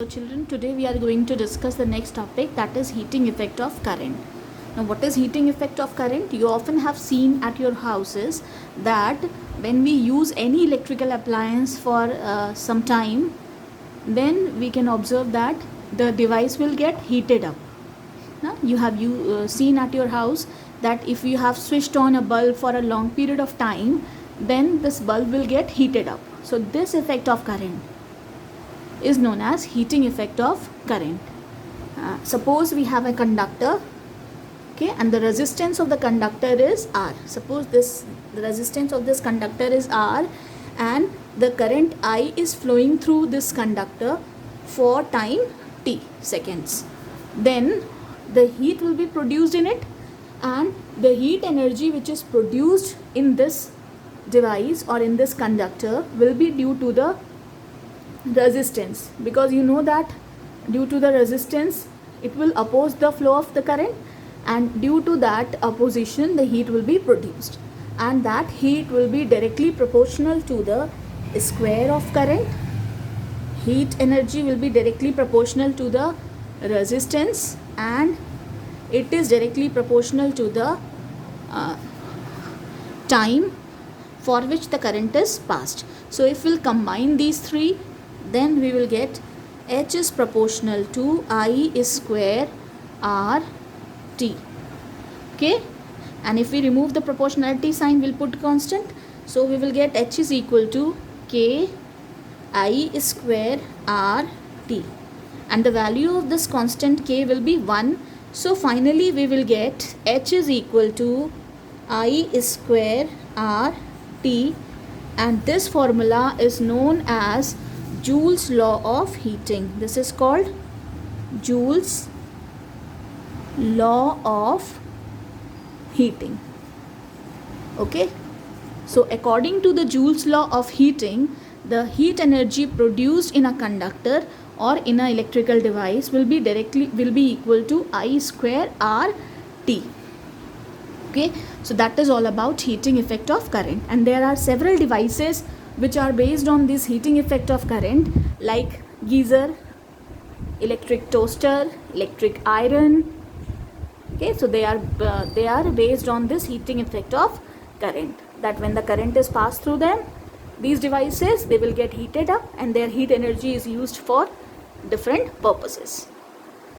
So children, today we are going to discuss the next topic, that is heating effect of current. Now what is heating effect of current? You often have seen at your houses that when we use any electrical appliance for some time, then we can observe that the device will get heated up. Now you have seen at your house that if you have switched on a bulb for a long period of time, then this bulb will get heated up. So this effect of current is known as heating effect of current. Suppose we have a conductor, okay, and the resistance of the conductor is R. Suppose the resistance of this conductor is R, and the current I is flowing through this conductor for time t seconds. Then the heat will be produced in it, and the heat energy which is produced in this device or in this conductor will be due to the resistance, because you know that due to the resistance it will oppose the flow of the current, and due to that opposition the heat will be produced, and that heat will be directly proportional to the square of current. Heat energy will be directly proportional to the resistance, and it is directly proportional to the time for which the current is passed. So if we'll combine these three, then we will get H is proportional to I square R T. Okay, and if we remove the proportionality sign, we'll put constant. So we will get H is equal to K I square R T, and the value of this constant K will be 1. So finally we will get H is equal to I square R T, and this formula is known as Joule's law of heating. This is called Joule's law of heating. Okay, so according to the Joule's law of heating, the heat energy produced in a conductor or in an electrical device will be equal to I square R T. Okay, so that is all about heating effect of current, and there are several devices which are based on this heating effect of current, like geyser, electric toaster, electric iron. Okay, so they are based on this heating effect of current, that when the current is passed through them, these devices, they will get heated up, and their heat energy is used for different purposes.